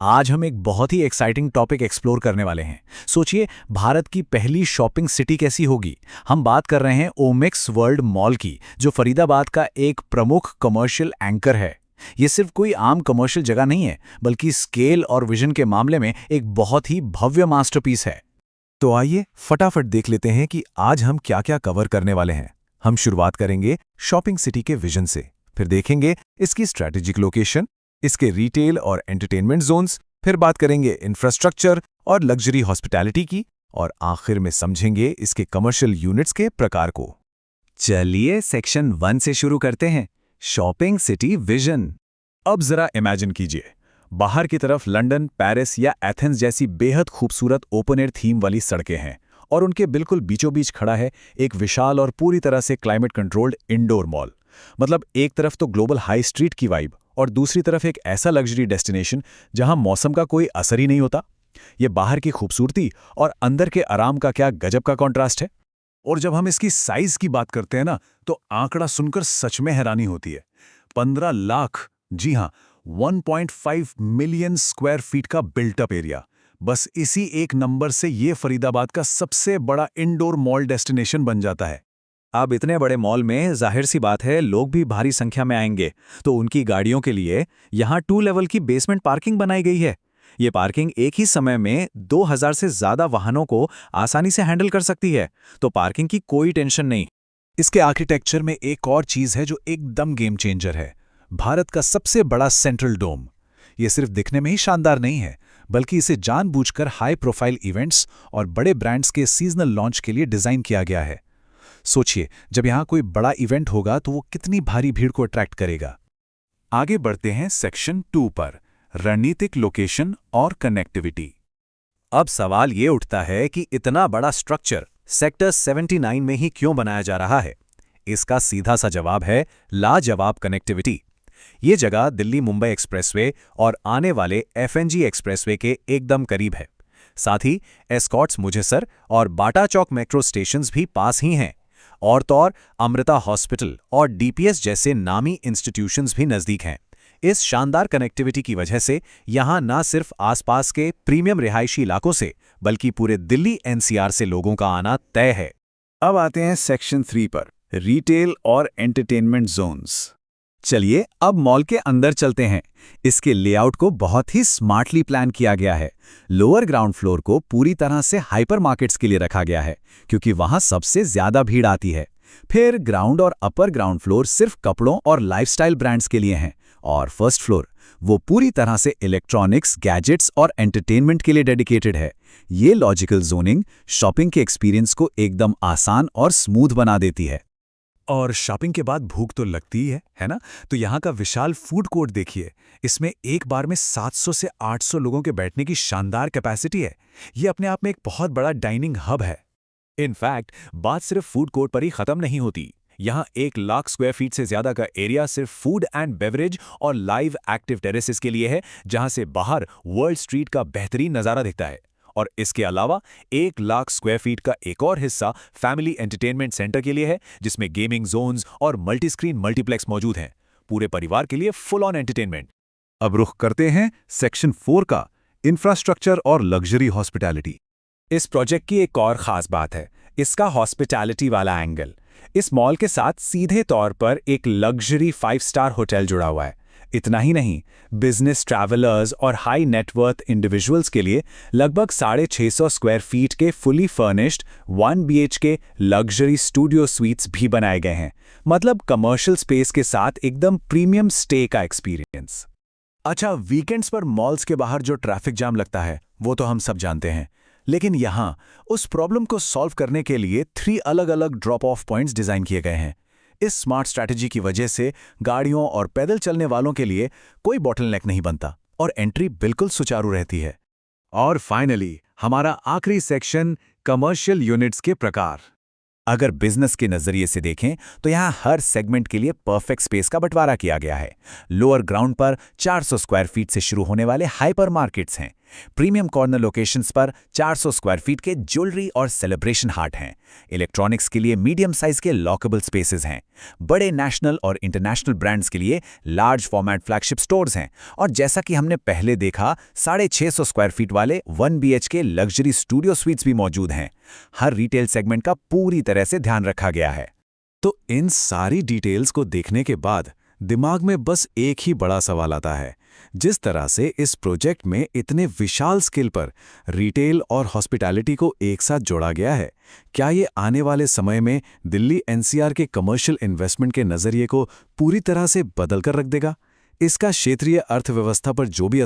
आज हम एक बहुत ही एक्साइटिंग टॉपिक एक्सप्लोर करने वाले हैं। सोचिए, भारत की पहली शॉपिंग सिटी कैसी होगी। हम बात कर रहे हैं ओमेक्स वर्ल्ड मॉल की, जो फरीदाबाद का एक प्रमुख कमर्शियल एंकर है। ये सिर्फ कोई आम कमर्शियल जगह नहीं है, बल्कि स्केल और विजन के मामले में एक बहुत ही भव्य मास्टरपीस है। तो आइए फटाफट देख लेते हैं कि आज हम क्या-क्या कवर करने वाले हैं। हम शुरुआत करेंगे शॉपिंग सिटी के विजन से, फिर देखेंगे इसकी स्ट्रैटेजिक लोकेशन, इसके रिटेल और एंटरटेनमेंट जोन्स, फिर बात करेंगे इंफ्रास्ट्रक्चर और लग्जरी हॉस्पिटैलिटी की, और आखिर में समझेंगे इसके कमर्शियल यूनिट्स के प्रकार को। चलिए सेक्शन 1 से शुरू करते हैं, शॉपिंग सिटी विजन। अब जरा इमेजिन कीजिए, बाहर की तरफ लंदन, पेरिस या एथेंस जैसी बेहद खूबसूरत ओपन एयर थीम वाली सड़कें हैं, और उनके बिल्कुल बीचों बीच खड़ा है एक विशाल और पूरी तरह से क्लाइमेट कंट्रोल्ड इंडोर मॉल। मतलब एक तरफ तो ग्लोबल हाई स्ट्रीट की वाइब, और दूसरी तरफ एक ऐसा लग्जरी डेस्टिनेशन जहां मौसम का कोई असर ही नहीं होता। ये बाहर की खूबसूरती और अंदर के आराम का क्या गजब का कॉन्ट्रास्ट है। और जब हम इसकी साइज की बात करते हैं ना, तो आंकड़ा सुनकर सच में हैरानी होती है। 15 लाख, जी हां, 1.5 मिलियन स्क्वायर फीट का बिल्टअप एरिया। बस इसी एक नंबर से ये फरीदाबाद का सबसे बड़ा इंडोर मॉल डेस्टिनेशन बन जाता है। अब इतने बड़े मॉल में जाहिर सी बात है लोग भी भारी संख्या में आएंगे, तो उनकी गाड़ियों के लिए यहाँ 2 लेवल की बेसमेंट पार्किंग बनाई गई है। ये पार्किंग एक ही समय में 2000 से ज्यादा वाहनों को आसानी से हैंडल कर सकती है, तो पार्किंग की कोई टेंशन नहीं। इसके आर्किटेक्चर में एक और चीज है जो एकदम गेम चेंजर है, भारत का सबसे बड़ा सेंट्रल डोम। ये सिर्फ दिखने में ही शानदार नहीं है, बल्कि इसे जानबूझकर हाई प्रोफाइल इवेंट्स और बड़े ब्रांड्स के सीजनल लॉन्च के लिए डिजाइन किया गया है। सोचिए, जब यहाँ कोई बड़ा इवेंट होगा तो वो कितनी भारी भीड़ को अट्रैक्ट करेगा। आगे बढ़ते हैं सेक्शन 2 पर, रणनीतिक लोकेशन और कनेक्टिविटी। अब सवाल ये उठता है कि इतना बड़ा स्ट्रक्चर सेक्टर 79 में ही क्यों बनाया जा रहा है। इसका सीधा सा जवाब है लाजवाब कनेक्टिविटी। ये जगह दिल्ली मुंबई एक्सप्रेसवे और आने वाले एफएनजी एक्सप्रेसवे के एकदम करीब है। साथ ही एस्कॉर्ट्स मुझेसर और बाटा चौक मेट्रो स्टेशंस भी पास ही हैं, और तो और अमृता हॉस्पिटल और डीपीएस जैसे नामी इंस्टीट्यूशंस भी नज़दीक हैं। इस शानदार कनेक्टिविटी की वजह से यहाँ न सिर्फ आसपास के प्रीमियम रिहायशी इलाकों से, बल्कि पूरे दिल्ली एनसीआर से लोगों का आना तय है। अब आते हैं सेक्शन 3 पर, रिटेल और एंटरटेनमेंट जोन्स। चलिए अब मॉल के अंदर चलते हैं। इसके लेआउट को बहुत ही स्मार्टली प्लान किया गया है। लोअर ग्राउंड फ्लोर को पूरी तरह से हाइपर मार्केट्स के लिए रखा गया है, क्योंकि वहां सबसे ज्यादा भीड़ आती है। फिर ग्राउंड और अपर ग्राउंड फ्लोर सिर्फ कपड़ों और लाइफस्टाइल ब्रांड्स के लिए हैं, और फर्स्ट फ्लोर वो पूरी तरह से इलेक्ट्रॉनिक्स, गैजेट्स और एंटरटेनमेंट के लिए डेडिकेटेड है। ये लॉजिकल जोनिंग शॉपिंग के एक्सपीरियंस को एकदम आसान और स्मूथ बना देती है। और शॉपिंग के बाद भूख तो लगती ही है ना? तो यहाँ का विशाल फूड कोर्ट देखिए। इसमें एक बार में 700 से 800 लोगों के बैठने की शानदार कैपेसिटी है। ये अपने आप में एक बहुत बड़ा डाइनिंग हब है। इनफैक्ट बात सिर्फ फूड कोर्ट पर ही खत्म नहीं होती। यहाँ 1 लाख स्क्वायर फीट से ज्यादा का एरिया सिर्फ फूड एंड बेवरेज और लाइव एक्टिव टेरेसेस के लिए है, जहां से बाहर वर्ल्ड स्ट्रीट का बेहतरीन नजारा दिखता है। और इसके अलावा 1 लाख स्क्वायर फीट का एक और हिस्सा फैमिली एंटरटेनमेंट सेंटर के लिए है, जिसमें गेमिंग जोन्स और मल्टी स्क्रीन मल्टीप्लेक्स मौजूद हैं। पूरे परिवार के लिए फुल ऑन एंटरटेनमेंट। अब रुख करते हैं सेक्शन 4 का, इंफ्रास्ट्रक्चर और लग्जरी हॉस्पिटैलिटी। इस प्रोजेक्ट की एक और खास बात है इसका हॉस्पिटैलिटी वाला एंगल। इस मॉल के साथ सीधे तौर पर एक लग्जरी 5 स्टार होटल जुड़ा हुआ है। इतना ही नहीं, बिजनेस ट्रैवलर्स और हाई नेटवर्थ इंडिविजुअल्स के लिए लगभग 650 स्क्वायर फीट के fully furnished 1 BHK luxury studio sweets भी बनाए गए हैं। मतलब कमर्शियल स्पेस के साथ एकदम प्रीमियम स्टे का एक्सपीरियंस। अच्छा, वीकेंड्स पर मॉल्स के बाहर जो ट्रैफिक जाम लगता है वो तो हम सब जानते हैं, लेकिन यहाँ उस प्रॉब्लम को सॉल्व करने के लिए 3 अलग-अलग ड्रॉप ऑफ पॉइंट्स डिजाइन किए गए हैं। इस स्मार्ट स्ट्रैटेजी की वजह से गाड़ियों और पैदल चलने वालों के लिए कोई बॉटलनेक नहीं बनता और एंट्री बिल्कुल सुचारू रहती है। और फाइनली हमारा आखिरी सेक्शन, कमर्शियल यूनिट्स के प्रकार। अगर बिजनेस के नजरिए से देखें तो यहाँ हर सेगमेंट के लिए परफेक्ट स्पेस का बंटवारा किया गया है। लोअर ग्राउंड पर 400 स्क्वायर फीट से शुरू होने वाले हाइपर मार्केट्स हैं, प्रीमियम कॉर्नर लोकेशंस पर 400 स्क्वायर फीट के ज्वेलरी और सेलिब्रेशन हार्ट हैं। इलेक्ट्रॉनिक्स के लिए मीडियम साइज के लॉकेबल स्पेसेस हैं। बड़े नेशनल और इंटरनेशनल ब्रांड्स के लिए लार्ज फॉर्मेट फ्लैगशिप स्टोर्स हैं। और जैसा कि हमने पहले देखा, 650 स्क्वायर फीट वाले 1 BHK लग्जरी स्टूडियो स्वीट्स भी मौजूद हैं। हर रिटेल सेगमेंट का पूरी तरह से ध्यान रखा गया है। तो इन सारी डिटेल्स को देखने के बाद दिमाग में बस एक ही बड़ा सवाल आता है। जिस तरह से इस प्रोजेक्ट में इतने विशाल स्केल पर रिटेल और हॉस्पिटैलिटी को एक साथ जोड़ा गया है, क्या ये आने वाले समय में दिल्ली NCR के कमर्शियल इन्वेस्टमेंट के नज़रिए को पूरी तरह से बदल कर रख देगा? इसका क्षेत्रीय अर्थव्यवस्था पर जो भी